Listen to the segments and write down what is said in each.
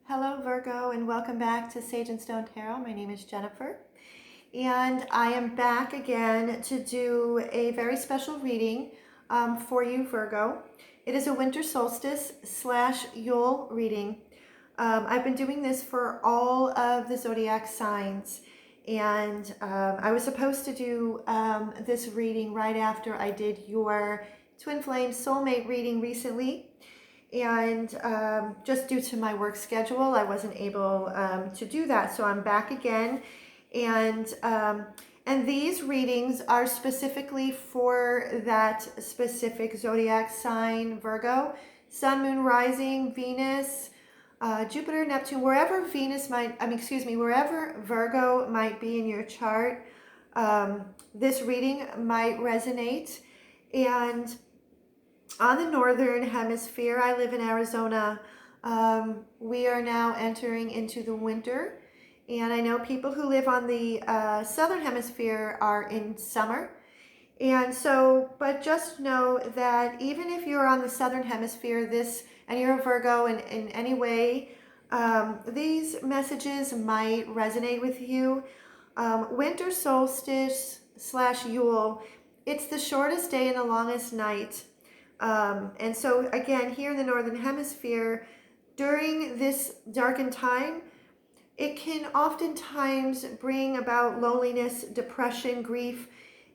Hello Virgo, and welcome back to Sage and Stone Tarot. My name is Jennifer and I am back again to do a very special reading for you Virgo. It is a winter solstice / Yule reading. I've been doing this for all of the zodiac signs, and I was supposed to do this reading right after I did your Twin Flame Soulmate reading recently. And just due to my work schedule, I wasn't able to do that. So I'm back again, and these readings are specifically for that specific zodiac sign, Virgo, Sun, Moon, Rising, Venus, Jupiter, Neptune, wherever wherever Virgo might be in your chart. This reading might resonate. And on the northern hemisphere, I live in Arizona. We are now entering into the winter, and I know people who live on the southern hemisphere are in summer. And so, but just know that even if you're on the southern hemisphere, and you're a Virgo in any way, these messages might resonate with you. Winter solstice / Yule, it's the shortest day and the longest night. And so again, here in the Northern Hemisphere, during this darkened time, it can oftentimes bring about loneliness, depression, grief,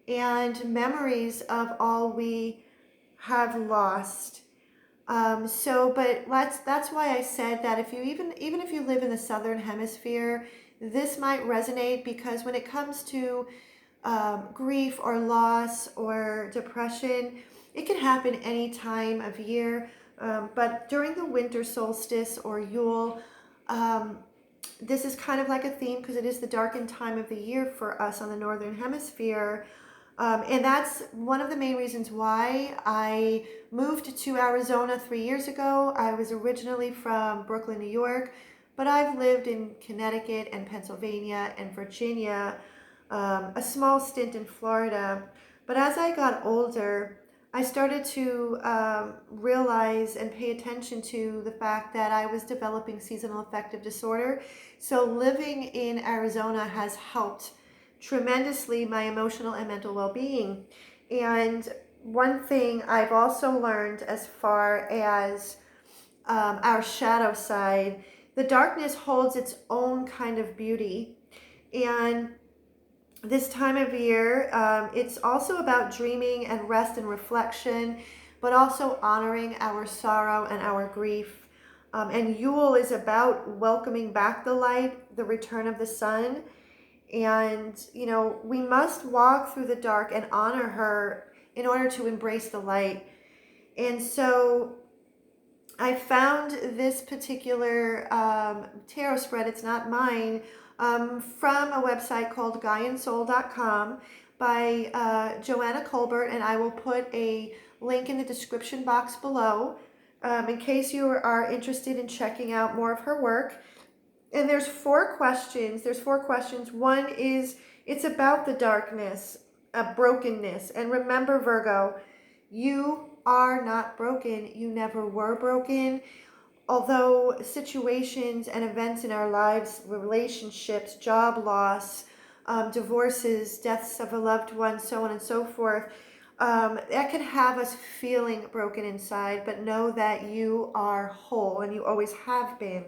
and memories of all we have lost. But that's why I said that if you even if you live in the Southern Hemisphere, this might resonate, because when it comes to grief or loss or depression, it can happen any time of year, but during the winter solstice or Yule, this is kind of like a theme because it is the darkened time of the year for us on the Northern Hemisphere. And that's one of the main reasons why I moved to Arizona 3 years ago. I was originally from Brooklyn, New York, but I've lived in Connecticut and Pennsylvania and Virginia, a small stint in Florida. But as I got older, I started to realize and pay attention to the fact that I was developing seasonal affective disorder. So living in Arizona has helped tremendously my emotional and mental well-being. And one thing I've also learned, as far as our shadow side, the darkness holds its own kind of beauty. And this time of year, it's also about dreaming and rest and reflection, but also honoring our sorrow and our grief. And Yule is about welcoming back the light, the return of the sun. And, we must walk through the dark and honor her in order to embrace the light. And so I found this particular tarot spread, it's not mine, from a website called guyandsoul.com by Joanna Colbert, and I will put a link in the description box below in case you are interested in checking out more of her work. And there's four questions. One is, it's about the darkness, brokenness. And remember, Virgo, you are not broken. You never were broken. Although situations and events in our lives, relationships, job loss, divorces, deaths of a loved one, so on and so forth, that can have us feeling broken inside, but know that you are whole and you always have been.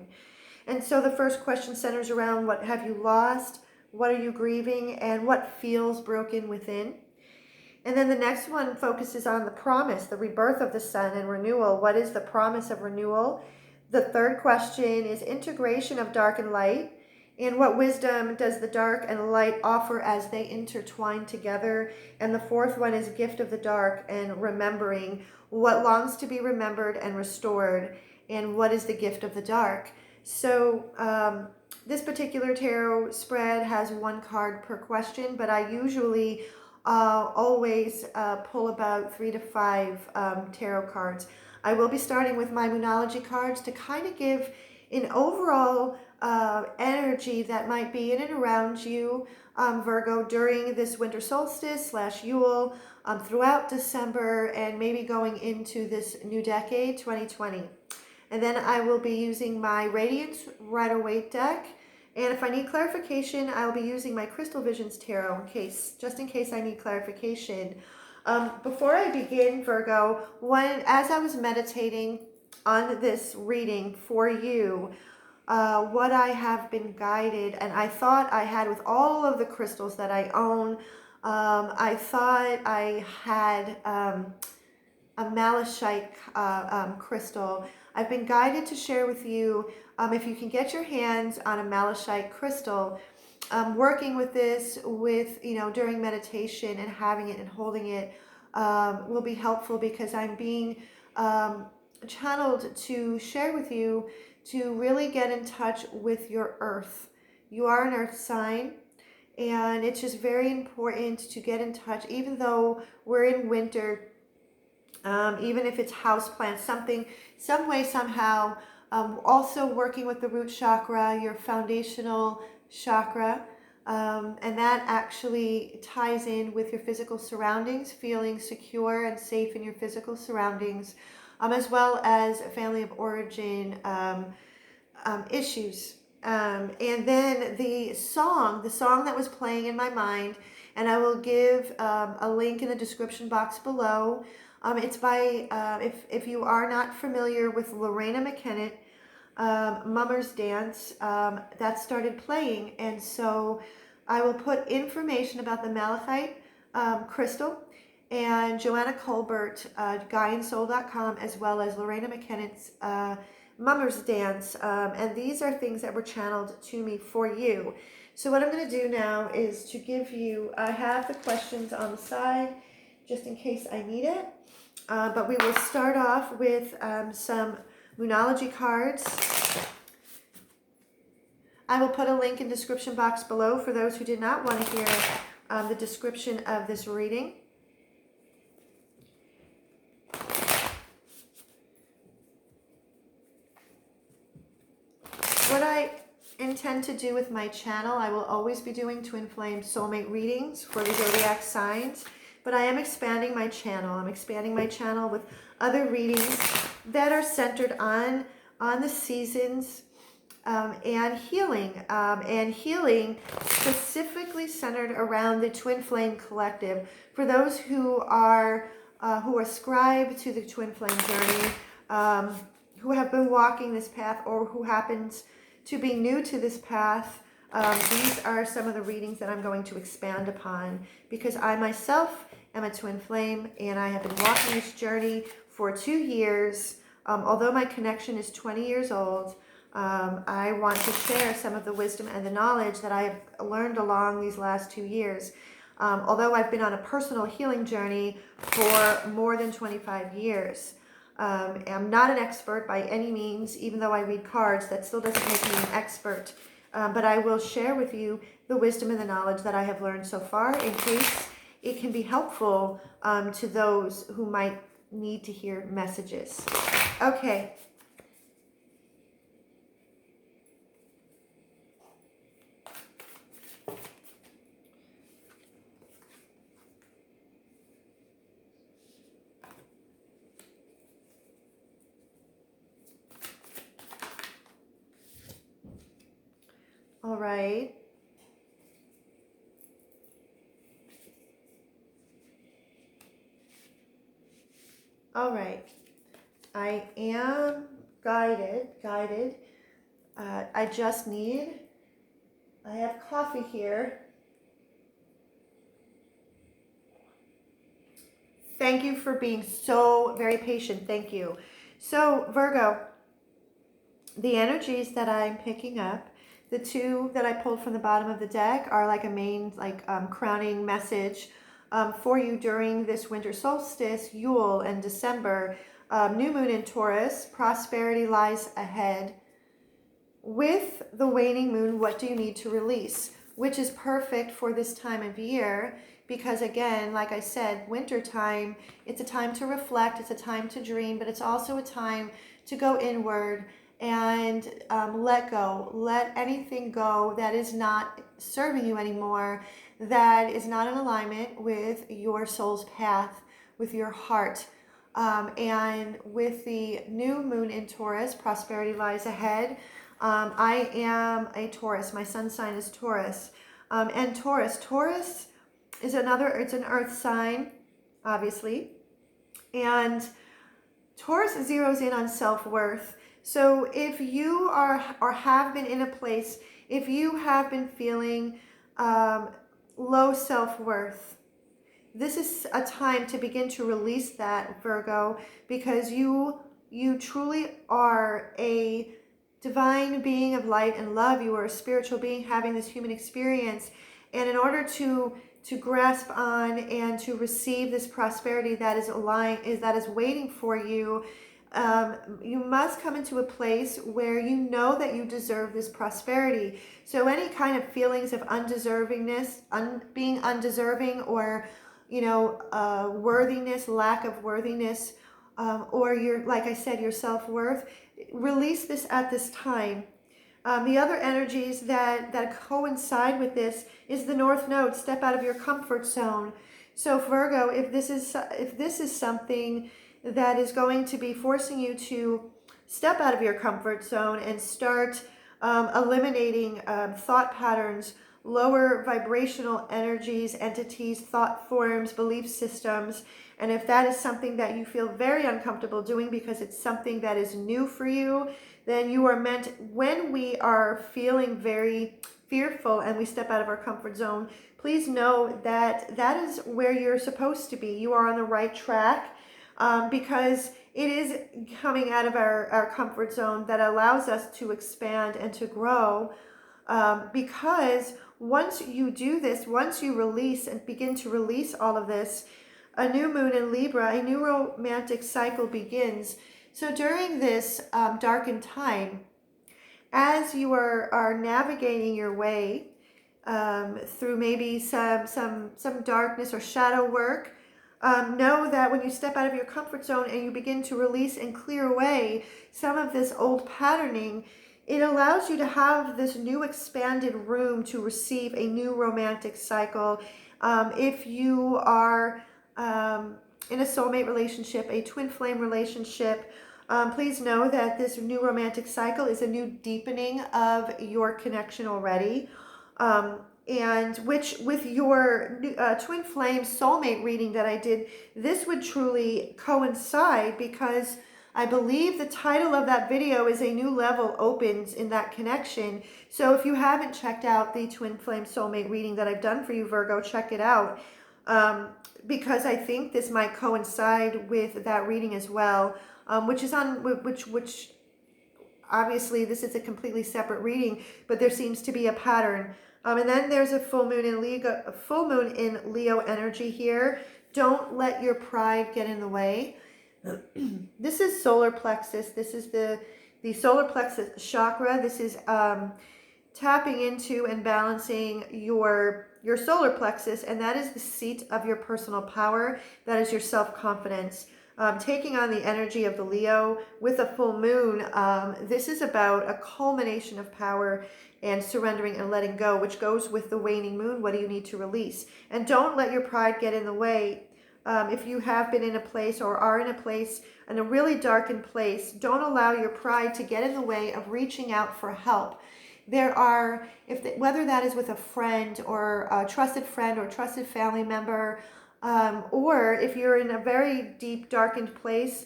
And so the first question centers around, what have you lost? What are you grieving? And what feels broken within? And then the next one focuses on the promise, the rebirth of the sun and renewal. What is the promise of renewal? The third question is integration of dark and light. And what wisdom does the dark and light offer as they intertwine together? And the fourth one is gift of the dark and remembering. What longs to be remembered and restored? And what is the gift of the dark? So this particular tarot spread has one card per question, but I usually always pull about 3 to 5 tarot cards. I will be starting with my Moonology cards to kind of give an overall energy that might be in and around you, Virgo, during this winter solstice / Yule, throughout December, and maybe going into this new decade, 2020. And then I will be using my Radiance Rider-Waite deck. And if I need clarification, I'll be using my Crystal Visions Tarot just in case I need clarification. Before I begin, Virgo, as I was meditating on this reading for you, what I have been guided, and I thought I had with all of the crystals that I own, I thought I had a malachite crystal. I've been guided to share with you, if you can get your hands on a malachite crystal, working with this during meditation and having it and holding it will be helpful, because I'm being channeled to share with you to really get in touch with your earth. You are an earth sign, and it's just very important to get in touch, even though we're in winter. Even if it's houseplants, some way, somehow, also working with the root chakra, your foundational chakra, and that actually ties in with your physical surroundings, feeling secure and safe in your physical surroundings, as well as family of origin issues. And then the song that was playing in my mind, and I will give a link in the description box below. It's by, if you are not familiar with Lorena McKennitt, Mummer's Dance, that started playing. And so I will put information about the malachite crystal and Joanna Colbert, GuyandSoul.com, as well as Lorena McKennitt's Mummer's Dance. And these are things that were channeled to me for you. So what I'm going to do now is to give you, I have the questions on the side just in case I need it. But we will start off with some Moonology cards. I will put a link in the description box below for those who did not want to hear the description of this reading. What I intend to do with my channel, I will always be doing twin flame soulmate readings for the zodiac signs. But I am expanding my channel. I'm expanding my channel with other readings that are centered on the seasons and healing specifically centered around the Twin Flame Collective. For those who ascribe to the Twin Flame journey, who have been walking this path, or who happens to be new to this path, these are some of the readings that I'm going to expand upon, because I myself am a twin flame, and I have been walking this journey for 2 years. Although my connection is 20 years old, I want to share some of the wisdom and the knowledge that I have learned along these last 2 years. Although I've been on a personal healing journey for more than 25 years. I'm not an expert by any means, even though I read cards. That still doesn't make me an expert. But I will share with you the wisdom and the knowledge that I have learned so far, in case it can be helpful to those who might need to hear messages. Okay. All right. All right. I am guided. I have coffee here. Thank you for being so very patient. Thank you. So, Virgo, the energies that I'm picking up, the two that I pulled from the bottom of the deck, are like a main, crowning message for you during this winter solstice, Yule, and December. New moon in Taurus, prosperity lies ahead. With the waning moon, what do you need to release? Which is perfect for this time of year, because again, like I said, winter time, it's a time to reflect, it's a time to dream, but it's also a time to go inward and let go. Let anything go that is not serving you anymore, that is not in alignment with your soul's path, with your heart. And with the new moon in Taurus, prosperity lies ahead. I am a Taurus. My sun sign is Taurus. And Taurus is it's an earth sign, obviously. And Taurus zeroes in on self-worth. So if you are or have been in a place, if you have been feeling low self-worth, this is a time to begin to release that, Virgo, because you truly are a divine being of light and love. You are a spiritual being having this human experience. And in order to grasp on and to receive this prosperity that is waiting for you, you must come into a place where you know that you deserve this prosperity. So any kind of feelings of undeservingness, being undeserving, or worthiness, lack of worthiness, or like I said, your self-worth, release this at this time. The other energies that coincide with this is the North Node. Step out of your comfort zone. So Virgo, if this is something that is going to be forcing you to step out of your comfort zone and start eliminating thought patterns, lower vibrational energies, entities, thought forms, belief systems, and if that is something that you feel very uncomfortable doing because it's something that is new for you, then you are meant, when we are feeling very fearful and we step out of our comfort zone, please know that that is where you're supposed to be. You are on the right track, because it is coming out of our comfort zone that allows us to expand and to grow, because once you do this, once you release and begin to release all of this, a new moon in Libra, a new romantic cycle begins. So during this darkened time, as you are navigating your way through maybe some darkness or shadow work, know that when you step out of your comfort zone and you begin to release and clear away some of this old patterning, it allows you to have this new expanded room to receive a new romantic cycle. If you are in a soulmate relationship, a twin flame relationship, please know that this new romantic cycle is a new deepening of your connection already. And which with your twin flame soulmate reading that I did, this would truly coincide, because I believe the title of that video is A New Level Opens in that connection. So if you haven't checked out the twin flame soulmate reading that I've done for you, Virgo, check it out. Because I think this might coincide with that reading as well, which obviously this is a completely separate reading, but there seems to be a pattern. And then there's a full moon in Leo energy here. Don't let your pride get in the way. This is solar plexus. This is the solar plexus chakra. This is tapping into and balancing your solar plexus, and that is the seat of your personal power. That is your self-confidence. Taking on the energy of the Leo with a full moon, this is about a culmination of power and surrendering and letting go, which goes with the waning moon. What do you need to release? And don't let your pride get in the way. If you have been in a place or are in a place, in a really darkened place, don't allow your pride to get in the way of reaching out for help. There are, whether that is with a friend or a trusted friend or trusted family member, or if you're in a very deep, darkened place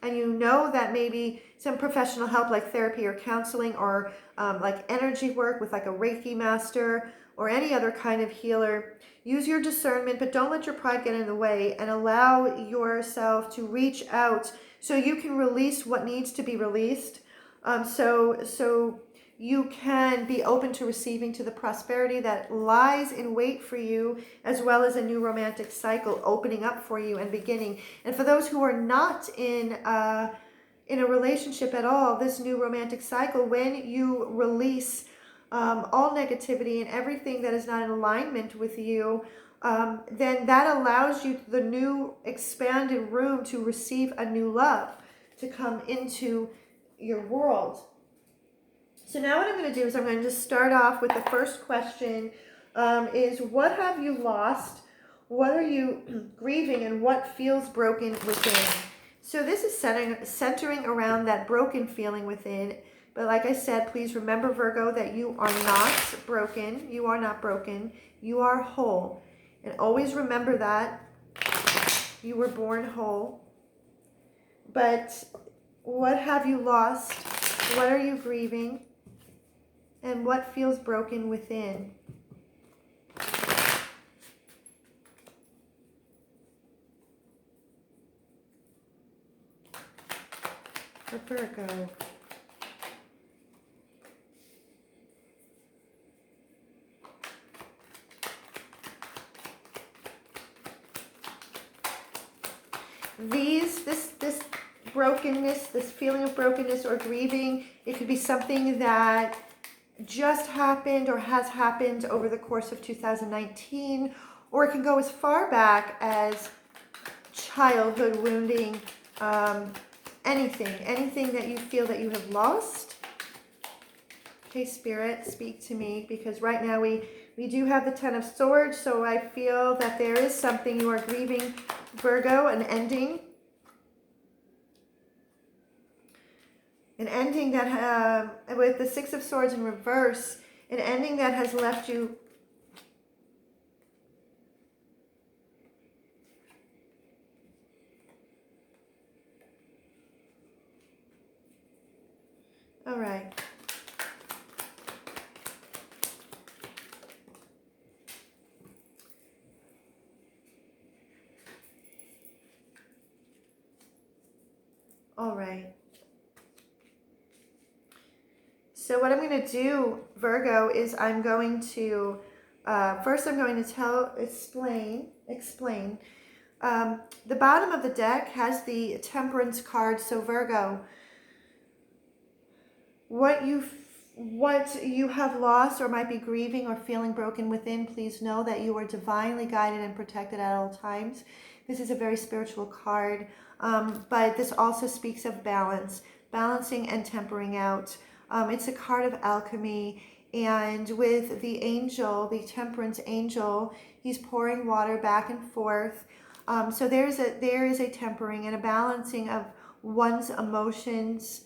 and you know that maybe some professional help like therapy or counseling, or like energy work with like a Reiki master or any other kind of healer, use your discernment, but don't let your pride get in the way, and allow yourself to reach out so you can release what needs to be released. So you can be open to receiving to the prosperity that lies in wait for you, as well as a new romantic cycle opening up for you and beginning. And for those who are not in a relationship at all, this new romantic cycle, when you release all negativity and everything that is not in alignment with you, then that allows you the new expanded room to receive a new love to come into your world. So now what I'm going to do is I'm going to just start off with the first question, is what have you lost? What are you grieving, and what feels broken within? So this is centering around that broken feeling within. But like I said, please remember, Virgo, that you are not broken. You are not broken. You are whole. And always remember that. You were born whole. But what have you lost? What are you grieving? And what feels broken within? For Virgo. This brokenness, this feeling of brokenness or grieving, it could be something that just happened or has happened over the course of 2019, or it can go as far back as childhood wounding, anything that you feel that you have lost. Okay, Spirit, speak to me, because right now we do have the Ten of Swords, so I feel that there is something you are grieving, Virgo, an ending. An ending that, with the Six of Swords in reverse, an ending that has left you all right. All right. So what I'm going to do, Virgo, is I'm going to, first I'm going to explain. The bottom of the deck has the Temperance card. So Virgo, what you have lost or might be grieving or feeling broken within, please know that you are divinely guided and protected at all times. This is a very spiritual card, but this also speaks of balance, balancing and tempering out. It's a card of alchemy, and with the angel, the temperance angel, he's pouring water back and forth. So there is a tempering and a balancing of one's emotions,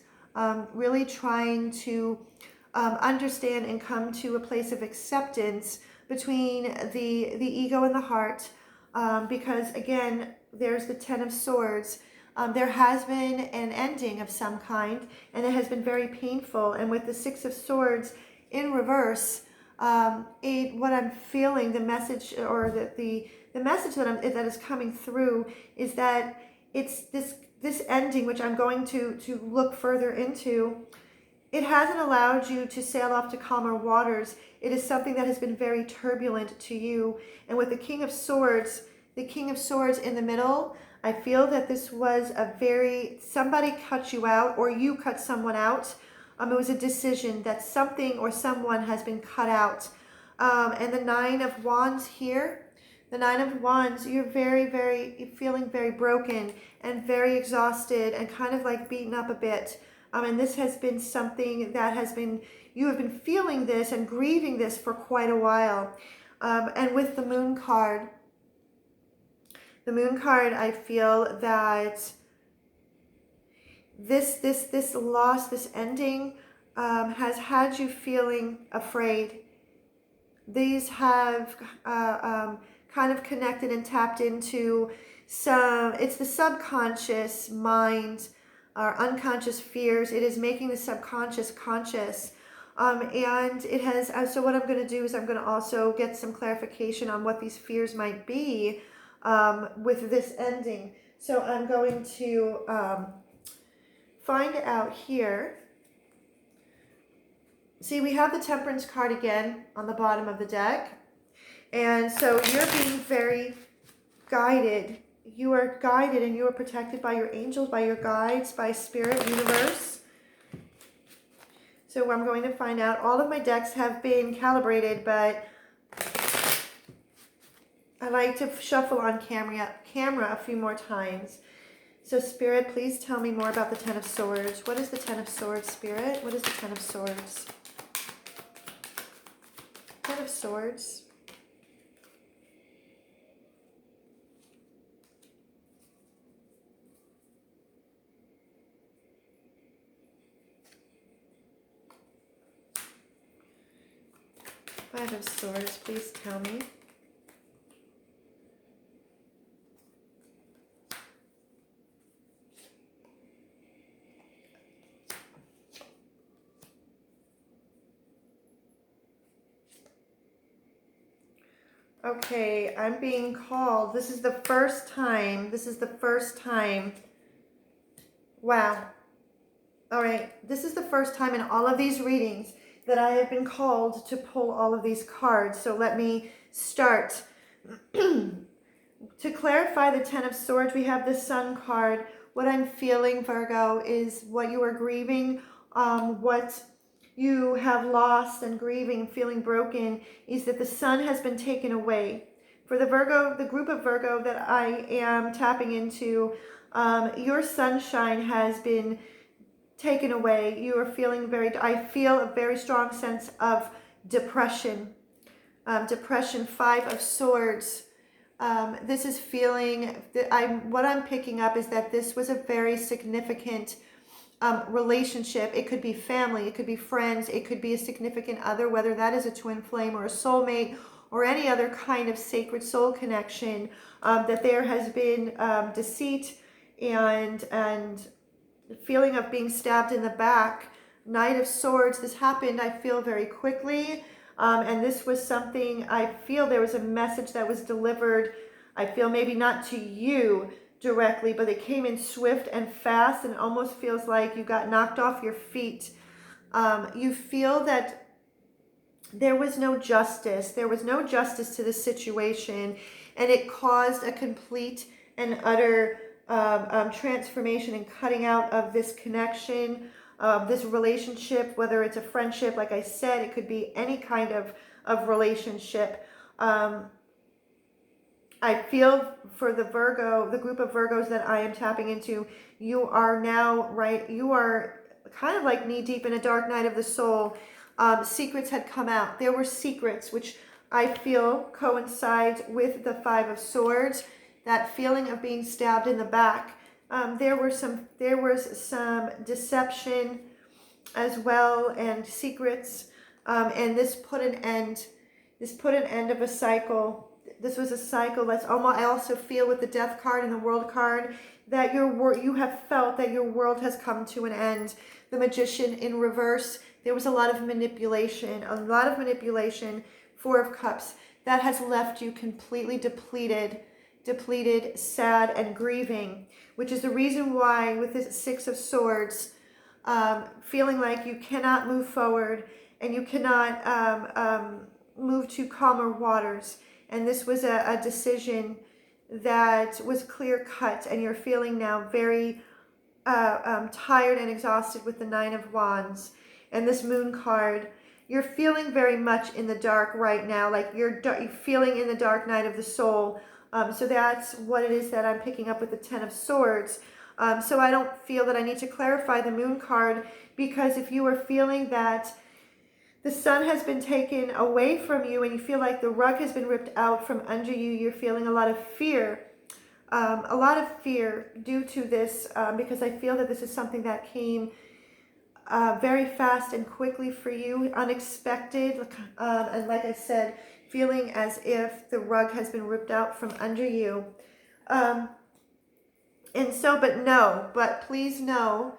really trying to understand and come to a place of acceptance between the ego and the heart, because again, there's the Ten of Swords. There has been an ending of some kind, and it has been very painful. And with the Six of Swords in reverse, what I'm feeling, the message, or the message that is coming through, is that it's this ending, which I'm going to look further into. It hasn't allowed you to sail off to calmer waters. It is something that has been very turbulent to you. And with the King of Swords in the middle, I feel that this was somebody cut you out, or you cut someone out. It was a decision that something or someone has been cut out. And the Nine of Wands here, you're feeling very broken and very exhausted and kind of like beaten up a bit. And this has been something that you have been feeling this and grieving this for quite a while. And with the Moon card, I feel that this loss, this ending, has had you feeling afraid. These have kind of connected and tapped into it's the subconscious mind, our unconscious fears. It is making the subconscious conscious. And it has, so what I'm going to do is I'm going to also get some clarification on what these fears might be with this ending. So I'm going to find out here. See, we have the Temperance card again on the bottom of the deck. And so you're being very guided. You are guided and you are protected by your angels, by your guides, by spirit, universe. So I'm going to find out. All of my decks have been calibrated, but I like to shuffle on camera a few more times. So Spirit, please tell me more about the Ten of Swords. What is the Ten of Swords, Spirit? What is the Ten of Swords? Ten of Swords. Five of Swords, please tell me. Okay, I'm being called. This is the first time. This is the first time. Wow. All right. This is the first time in all of these readings that I have been called to pull all of these cards. So let me start. To clarify the Ten of Swords, we have the Sun card. What I'm feeling, Virgo, is what you are grieving, what you have lost and grieving, feeling broken, is that the sun has been taken away. For the Virgo, the group of Virgo that I am tapping into, your sunshine has been taken away. You are feeling I feel a very strong sense of depression. Depression, Five of Swords. This is feeling that what I'm picking up is that this was a very significant relationship. It could be family, it could be friends, it could be a significant other, whether that is a twin flame or a soulmate or any other kind of sacred soul connection, that there has been deceit and the feeling of being stabbed in the back. Knight of Swords, this happened, I feel, very quickly. And this was something, I feel there was a message that was delivered, I feel maybe not to you directly, but it came in swift and fast, and almost feels like you got knocked off your feet. You feel that there was no justice. There was no justice to the situation, and it caused a complete and utter transformation and cutting out of this connection, this relationship, whether it's a friendship, like I said, it could be any kind of relationship. I feel for the Virgo, the group of Virgos that I am tapping into, you are now, right, you are kind of like knee deep in a dark night of the soul. Secrets had come out. There were secrets, which I feel coincides with the Five of Swords, that feeling of being stabbed in the back. There was some deception as well, and secrets, and this put an end of a cycle. This was a cycle that's almost, I also feel with the Death card and the World card, that you have felt that your world has come to an end. The Magician in reverse, there was a lot of manipulation, Four of Cups, that has left you completely depleted, sad, and grieving, which is the reason why with this Six of Swords, feeling like you cannot move forward and you cannot move to calmer waters. And this was a decision that was clear cut, and you're feeling now very tired and exhausted with the Nine of Wands. And this Moon card, you're feeling very much in the dark right now, like you're feeling in the dark night of the soul. So that's what it is that I'm picking up with the Ten of Swords. So I don't feel that I need to clarify the Moon card, because if you are feeling that the sun has been taken away from you and you feel like the rug has been ripped out from under you, you're feeling a lot of fear. Due to this, because I feel that this is something that came very fast and quickly for you, unexpected, and like I said, feeling as if the rug has been ripped out from under you. But please know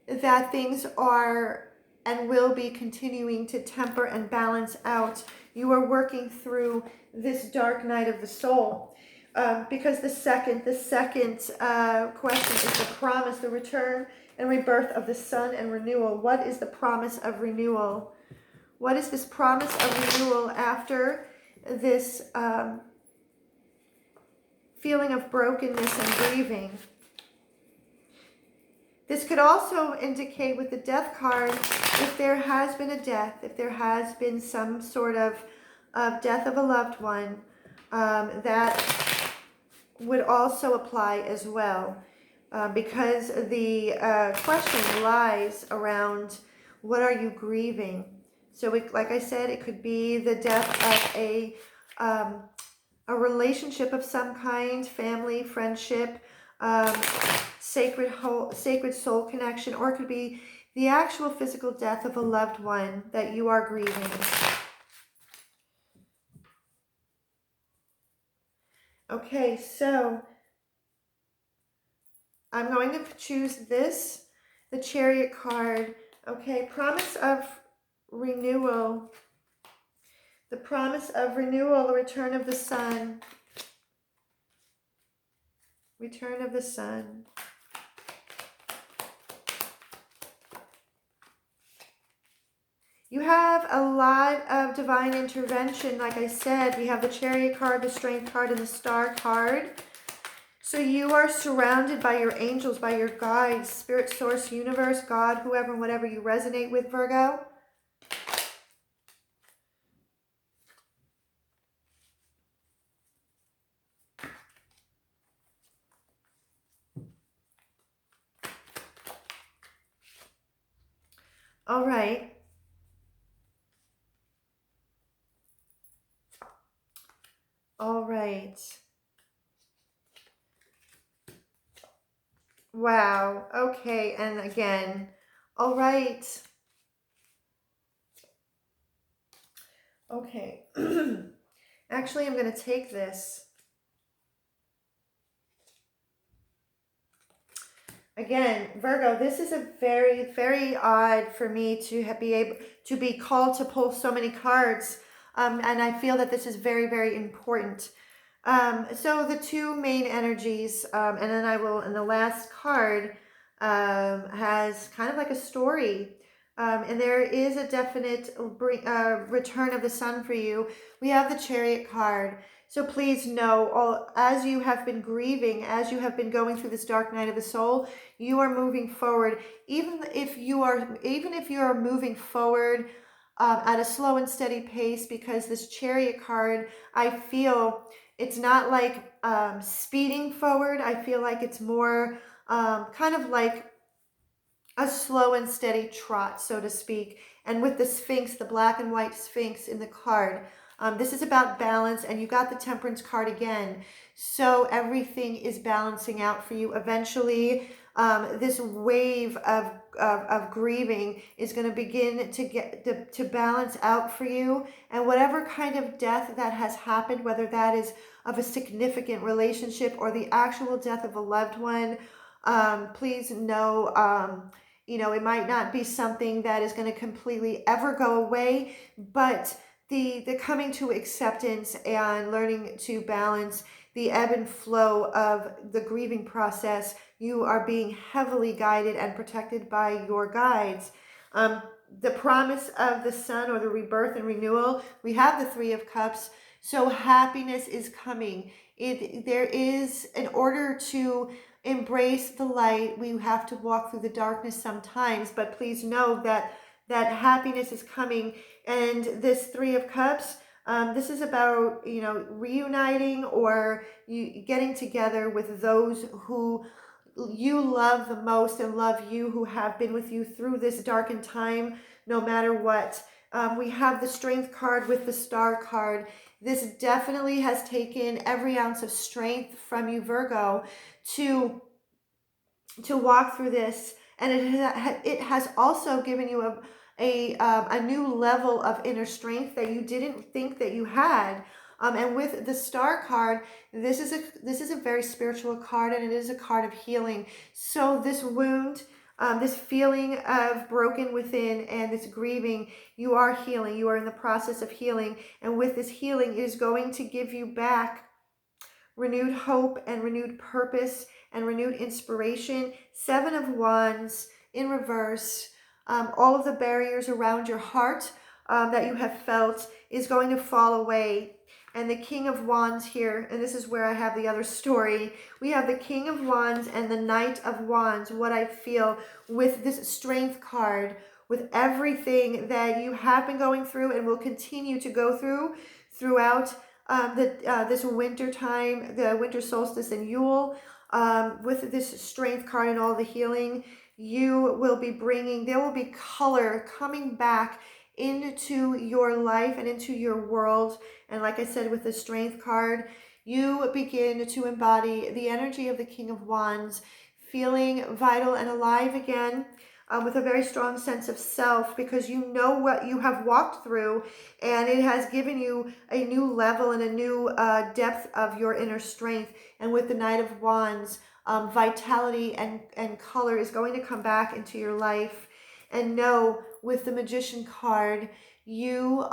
that things are and will be continuing to temper and balance out. You are working through this dark night of the soul. Because the second question is the promise, the return and rebirth of the sun and renewal. What is the promise of renewal? What is this promise of renewal after this feeling of brokenness and grieving? This could also indicate with the Death card, if there has been a death, if there has been some sort of death of a loved one, that would also apply as well, because the question lies around what are you grieving. So like I said, it could be the death of a relationship of some kind, family, friendship, sacred soul connection, or it could be the actual physical death of a loved one that you are grieving. Okay, so I'm going to choose this, the Chariot card. Okay, promise of renewal. The promise of renewal, the return of the sun. Return of the sun. You have a lot of divine intervention. Like I said, we have the Chariot card, the Strength card, and the Star card. So you are surrounded by your angels, by your guides, Spirit, Source, Universe, God, whoever, whatever you resonate with, Virgo. All right. All right. Wow. Okay. And again, all right. Okay. Actually, I'm going to take this. Again, Virgo, this is a very, very odd for me to be able to be called to pull so many cards. And I feel that this is very, very important. So the two main energies, and then I will, and the last card has kind of like a story. And there is a definite return of the sun for you. We have the Chariot card. So please know, as you have been grieving, as you have been going through this dark night of the soul, you are moving forward. Even if you are moving forward at a slow and steady pace, because this Chariot card, I feel it's not like speeding forward. I feel like it's more kind of like a slow and steady trot, so to speak. And with the Sphinx, the black and white Sphinx in the card, this is about balance, and you got the Temperance card again. So everything is balancing out for you. Eventually, this wave of grieving is going to begin to balance out for you. And whatever kind of death that has happened, whether that is of a significant relationship or the actual death of a loved one, please know, it might not be something that is going to completely ever go away, but the coming to acceptance and learning to balance the ebb and flow of the grieving process, you are being heavily guided and protected by your guides. The promise of the sun, or the rebirth and renewal, we have the Three of Cups. So happiness is coming. There is, in order to embrace the light, we have to walk through the darkness sometimes, but please know that happiness is coming. And this Three of Cups, this is about, reuniting, or you getting together with those who you love the most and love you, who have been with you through this darkened time, no matter what. We have the Strength card with the Star card. This definitely has taken every ounce of strength from you, Virgo, to walk through this, and it has also given you a new level of inner strength that you didn't think that you had. And with the Star card, this is a very spiritual card, and it is a card of healing. So this wound, this feeling of broken within, and this grieving, you are healing. You are in the process of healing, and with this healing, it is going to give you back renewed hope and renewed purpose and renewed inspiration. Seven of Wands in reverse. All of the barriers around your heart that you have felt is going to fall away. And the King of Wands here, and this is where I have the other story. We have the King of Wands and the Knight of Wands. What I feel with this Strength card, with everything that you have been going through and will continue to go through throughout this winter time, the winter solstice and Yule, with this Strength card and all the healing, you will be bringing, there will be color coming back into your life and into your world. And like I said, with the Strength card, you begin to embody the energy of the King of Wands, feeling vital and alive again. with a very strong sense of self, because you know what you have walked through, and it has given you a new level and a new depth of your inner strength. And with the Knight of Wands, vitality and color is going to come back into your life. And know, with the Magician card, you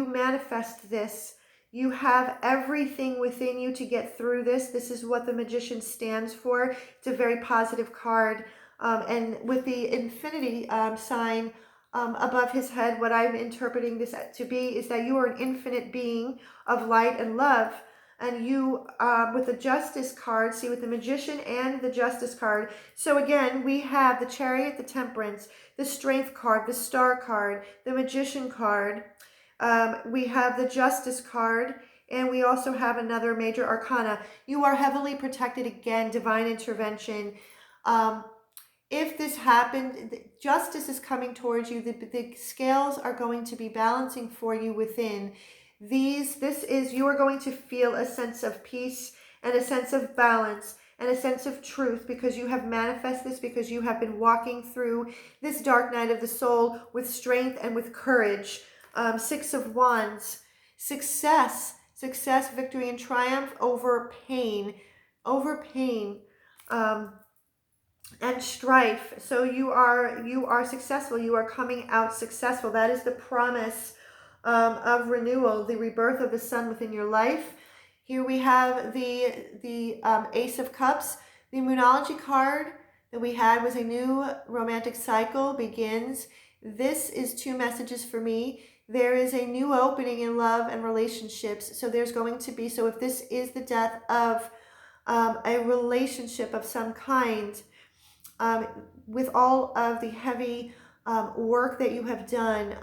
manifest this. You have everything within you to get through this. This is what the Magician stands for. It's a very positive card. And with the infinity sign above his head, what I'm interpreting this to be is that you are an infinite being of light and love. And you, with the Justice card, see, with the Magician and the Justice card. So again, we have the Chariot, the Temperance, the Strength card, the Star card, the Magician card. We have the Justice card, and we also have another major arcana. You are heavily protected. Again, divine intervention. If this happened, justice is coming towards you. The scales are going to be balancing for you within. You are going to feel a sense of peace and a sense of balance and a sense of truth, because you have manifested this, because you have been walking through this dark night of the soul with strength and with courage. Six of Wands, success, victory and triumph over pain, and strife. So you are successful. You are coming out successful. That is the promise of renewal, the rebirth of the sun within your life. Here we have the Ace of Cups. The Moonology card that we had was a new romantic cycle begins. This is two messages for me. There is a new opening in love and relationships. So there's going to be, so if this is the death of a relationship of some kind, with all of the heavy work that you have done,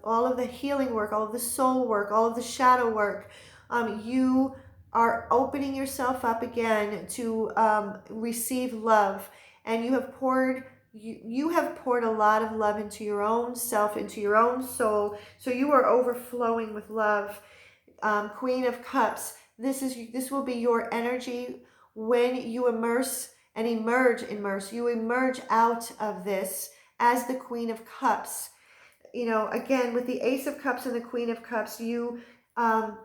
all of the healing work, all of the soul work, all of the shadow work, you are opening yourself up again to receive love. And you have poured a lot of love into your own self, into your own soul. So you are overflowing with love. Queen of Cups, this will be your energy when you emerge. You emerge out of this as the Queen of Cups. You know, again, with the Ace of Cups and the Queen of Cups, you come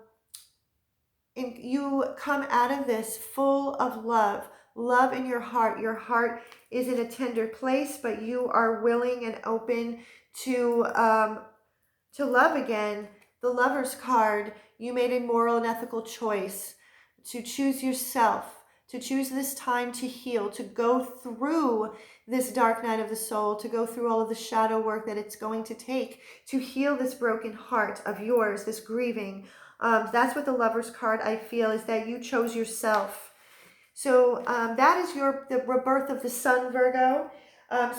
out of this full of love in your heart. Your heart is in a tender place, but you are willing and open to love again. The Lover's card, you made a moral and ethical choice to choose yourself, to choose this time to heal, to go through this dark night of the soul, to go through all of the shadow work that it's going to take to heal this broken heart of yours, this grieving. That's what the Lover's card, I feel, is that you chose yourself. So that is the rebirth of the sun, Virgo.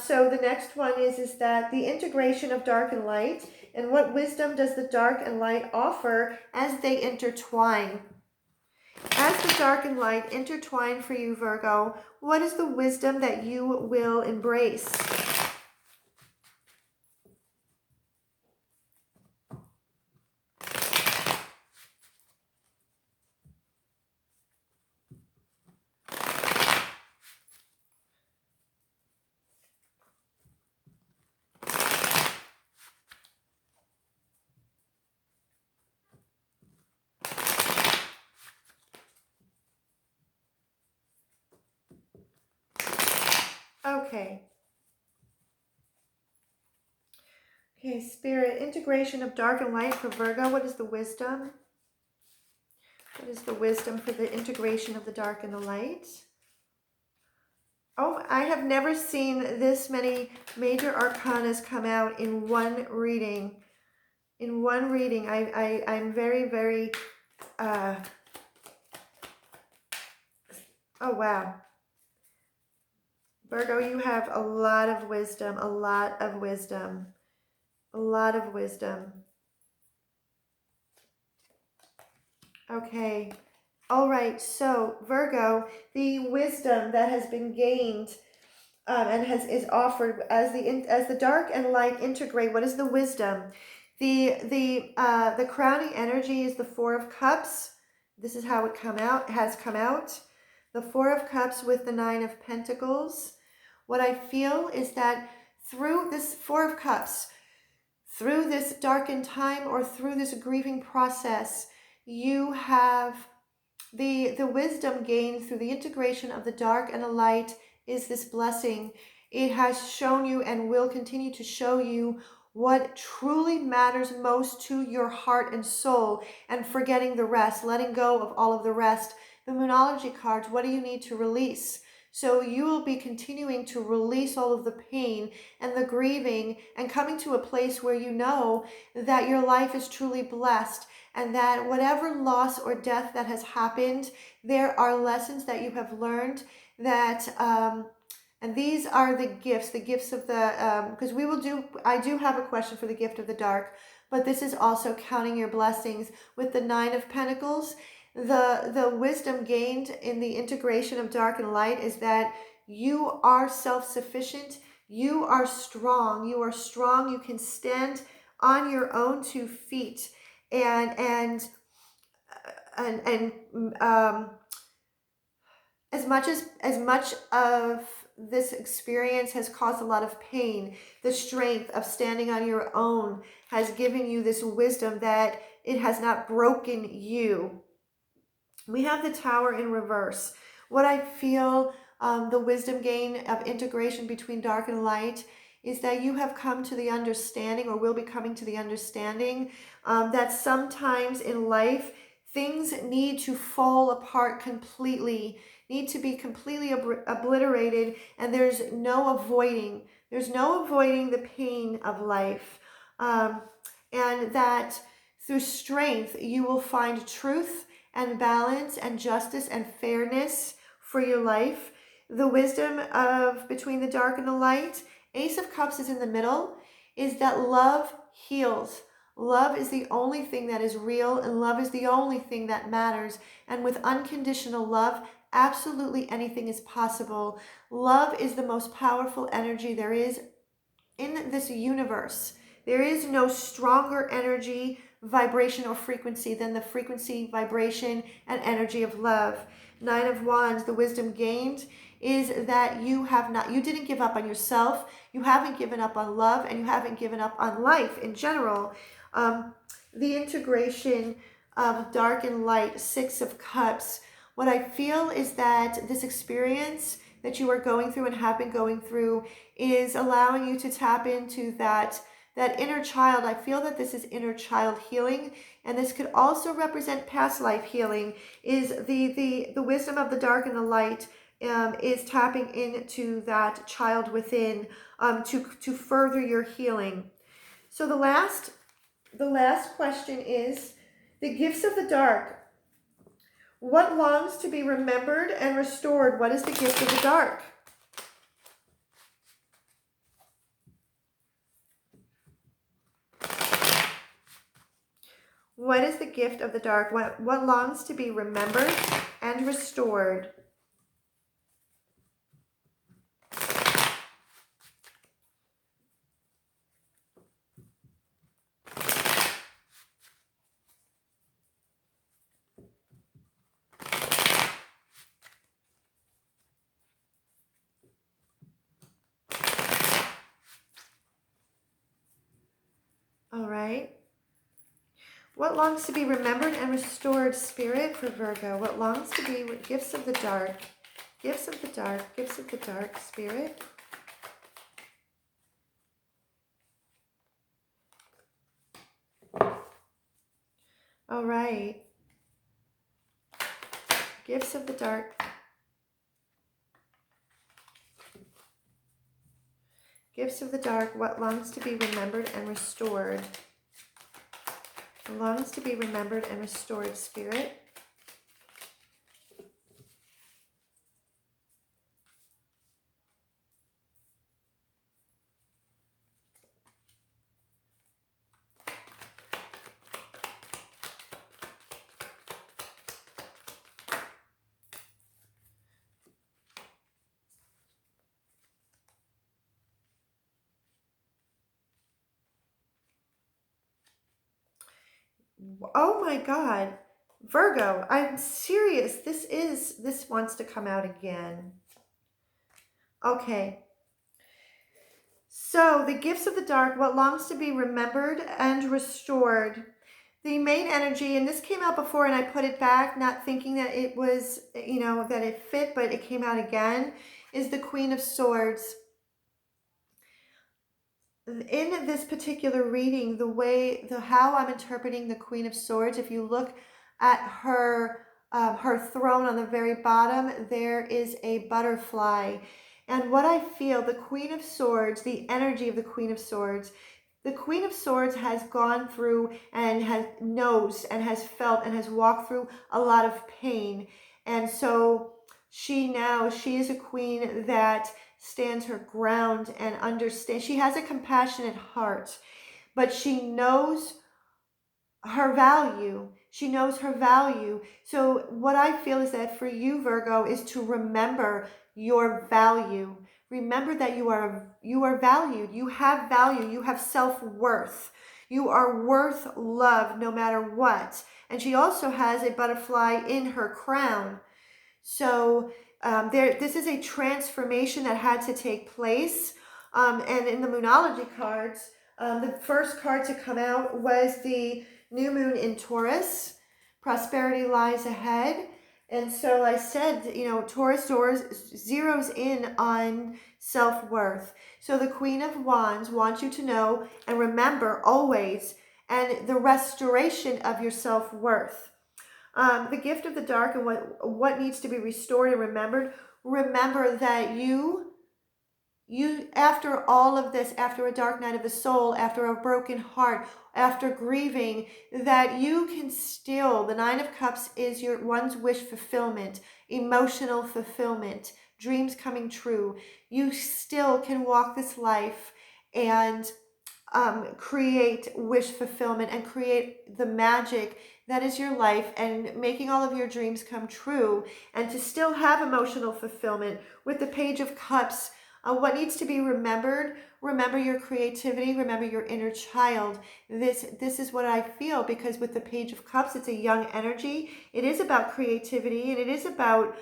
So the next one is that the integration of dark and light, and what wisdom does the dark and light offer as they intertwine? As the dark and light intertwine for you, Virgo, what is the wisdom that you will embrace? Okay, Spirit, integration of dark and light for Virgo. What is the wisdom? What is the wisdom for the integration of the dark and the light? Oh, I have never seen this many major arcanas come out in one reading. In one reading, I'm very, very, oh, wow. Virgo, you have a lot of wisdom, a lot of wisdom, a lot of wisdom. Okay. All right. So Virgo, the wisdom that has been gained and is offered as the dark and light integrate. What is the wisdom? The crowning energy is the Four of Cups. This is how it has come out. The Four of Cups with the Nine of Pentacles. What I feel is that through this Four of Cups, through this darkened time or through this grieving process, you have the wisdom gained through the integration of the dark and the light is this blessing. It has shown you and will continue to show you what truly matters most to your heart and soul, and forgetting the rest, letting go of all of the rest. The Moonology cards, what do you need to release? So you will be continuing to release all of the pain and the grieving and coming to a place where you know that your life is truly blessed, and that whatever loss or death that has happened, there are lessons that you have learned that, and these are the gifts of the, because I do have a question for the gift of the dark, but this is also counting your blessings with the Nine of Pentacles. The wisdom gained in the integration of dark and light is that you are self-sufficient, you are strong, you can stand on your own 2 feet, and as much of this experience has caused a lot of pain, the strength of standing on your own has given you this wisdom that it has not broken you. We have the Tower in reverse. What I feel, the wisdom gain of integration between dark and light, is that you have come to the understanding, or will be coming to the understanding, that sometimes in life, things need to fall apart completely, need to be completely obliterated, and there's no avoiding the pain of life. And that through strength, you will find truth and balance and justice and fairness for your life. The wisdom of between the dark and the light, Ace of Cups is in the middle, is that love heals. Love is the only thing that is real, and love is the only thing that matters. And with unconditional love, absolutely anything is possible. Love is the most powerful energy there is in this universe. There is no stronger energy, vibration, or frequency than the frequency, vibration, and energy of love. Nine of Wands, the wisdom gained is that you didn't give up on yourself, you haven't given up on love, and you haven't given up on life in general. The integration of dark and light, Six of Cups. What I feel is that this experience that you are going through and have been going through is allowing you to tap into that inner child. I feel that this is inner child healing, and this could also represent past life healing. Is the wisdom of the dark and the light is tapping into that child within, to further your healing. So the last question is the gifts of the dark. What longs to be remembered and restored? What is the gift of the dark? What is the gift of the dark? What longs to be remembered and restored? All right. What longs to be remembered and restored, Spirit, for Virgo? What longs to be gifts of the dark? Gifts of the dark, gifts of the dark, Spirit. All right. Gifts of the dark. Gifts of the dark, what longs to be remembered and restored? Longs to be remembered and restored, Spirit. Oh my God. Virgo, I'm serious. This wants to come out again. Okay. So the gifts of the dark, what longs to be remembered and restored. The main energy, and this came out before and I put it back, not thinking that it was, that it fit, but it came out again, is the Queen of Swords. In this particular reading, how I'm interpreting the Queen of Swords, if you look at her throne on the very bottom, there is a butterfly. And what I feel, the Queen of Swords, the energy of the Queen of Swords, the Queen of Swords has gone through and knows and has felt and has walked through a lot of pain. And so she is a queen that stands her ground and understands. She has a compassionate heart, but she knows her value. She knows her value. So what I feel is that for you, Virgo, is to remember your value. Remember that you are valued. You have value. You have self-worth. You are worth love no matter what. And she also has a butterfly in her crown. So this is a transformation that had to take place. And in the Moonology cards, the first card to come out was the new moon in Taurus. Prosperity lies ahead. And so I said, Taurus zeroes in on self-worth. So the Queen of Wands wants you to know and remember always, and the restoration of your self-worth. The gift of the dark and what needs to be restored and remembered. Remember that you after all of this, after a dark night of the soul, after a broken heart, after grieving, that you can still, the Nine of Cups is one's wish fulfillment, emotional fulfillment, dreams coming true. You still can walk this life and create wish fulfillment and create the magic that is your life and making all of your dreams come true, and to still have emotional fulfillment. With the Page of Cups, what needs to be remembered? Remember your creativity, remember your inner child. This is what I feel, because with the Page of Cups, it's a young energy. It is about creativity, and it is about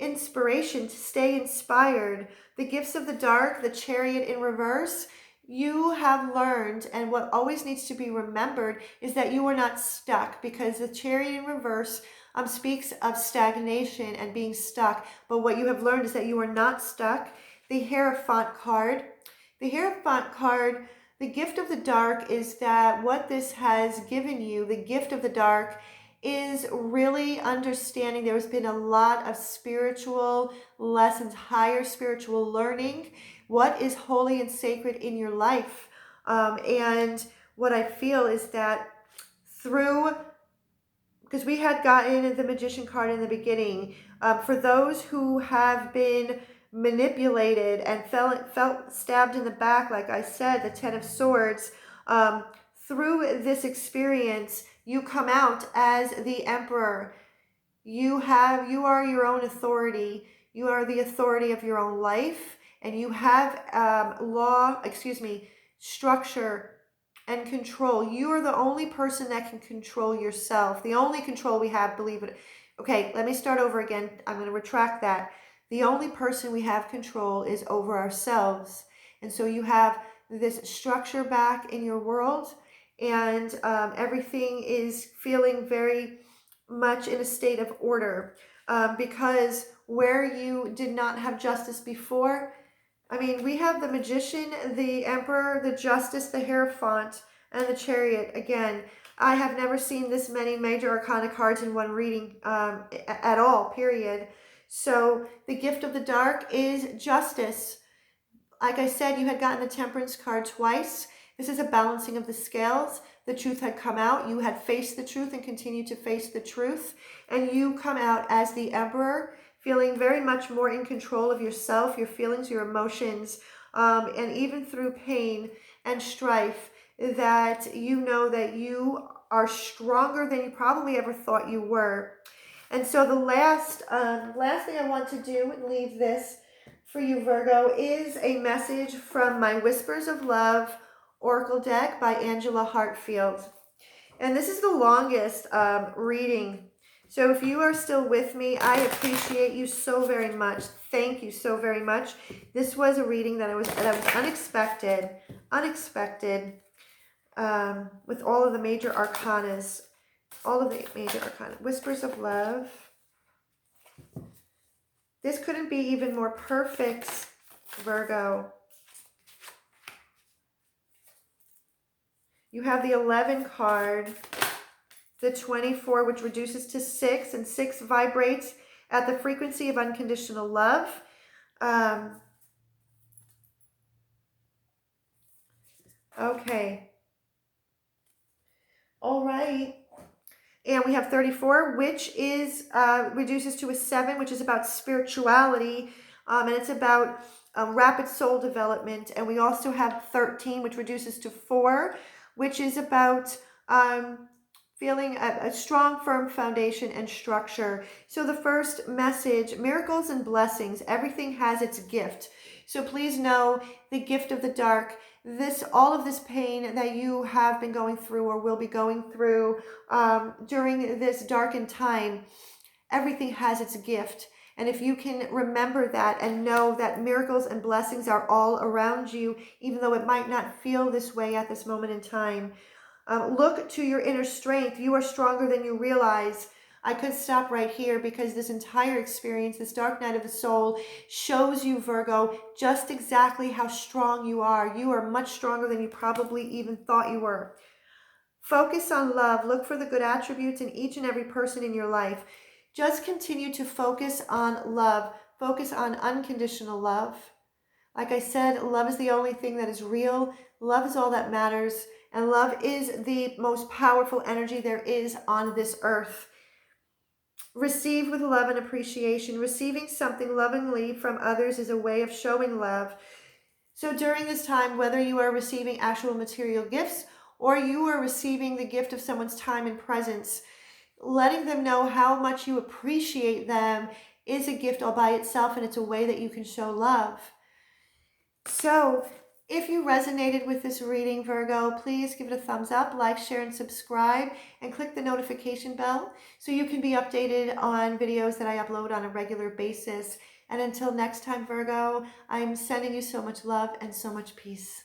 inspiration, to stay inspired. The gifts of the dark, the Chariot in reverse, you have learned, and what always needs to be remembered is that you are not stuck, because the Chariot in reverse speaks of stagnation and being stuck. But what you have learned is that you are not stuck. The Hierophant card. The Hierophant card, the gift of the dark, is that what this has given you, the gift of the dark, is really understanding there has been a lot of spiritual lessons, higher spiritual learning, what is holy and sacred in your life. And what I feel is that because we had gotten the Magician card in the beginning, for those who have been manipulated and felt stabbed in the back, like I said, the Ten of Swords, through this experience, you come out as the Emperor. You are your own authority. You are the authority of your own life, and you have structure and control. You are the only person that can control yourself. The only control we have, believe it. Okay, let me start over again. I'm going to retract that. The only person we have control is over ourselves. And so you have this structure back in your world, and everything is feeling very much in a state of order, because where you did not have justice before, I mean, we have the Magician, the Emperor, the Justice, the Hierophant, and the Chariot. Again, I have never seen this many major arcana cards in one reading at all, period. So the gift of the dark is justice. Like I said, you had gotten the Temperance card twice. This is a balancing of the scales. The truth had come out. You had faced the truth and continue to face the truth. And you come out as the Emperor, feeling very much more in control of yourself, your feelings, your emotions, and even through pain and strife, that you know that you are stronger than you probably ever thought you were. And so the last thing I want to do and leave this for you, Virgo, is a message from my Whispers of Love Oracle deck by Angela Hartfield. And this is the longest reading. So if you are still with me, I appreciate you so very much. Thank you so very much. This was a reading that was unexpected, with all of the major arcanas, Whispers of love. This couldn't be even more perfect, Virgo. You have the 11 card, the 24, which reduces to 6, and 6 vibrates at the frequency of unconditional love. Okay. All right. And we have 34, which is reduces to a 7, which is about spirituality, and it's about rapid soul development. And we also have 13, which reduces to 4, which is about feeling a strong, firm foundation and structure. So the first message, miracles and blessings, everything has its gift. So please know the gift of the dark. All of this pain that you have been going through or will be going through during this darkened time, everything has its gift. And if you can remember that and know that miracles and blessings are all around you, even though it might not feel this way at this moment in time, look to your inner strength. You are stronger than you realize. I could stop right here because this entire experience, this dark night of the soul, shows you, Virgo, just exactly how strong you are. You are much stronger than you probably even thought you were. Focus on love. Look for the good attributes in each and every person in your life. Just continue to focus on love. Focus on unconditional love. Like I said, love is the only thing that is real. Love is all that matters. And love is the most powerful energy there is on this earth. Receive with love and appreciation. Receiving something lovingly from others is a way of showing love. So during this time, whether you are receiving actual material gifts or you are receiving the gift of someone's time and presence, letting them know how much you appreciate them is a gift all by itself, and it's a way that you can show love. So if you resonated with this reading, Virgo, please give it a thumbs up, like, share, and subscribe, and click the notification bell so you can be updated on videos that I upload on a regular basis. And until next time, Virgo, I'm sending you so much love and so much peace.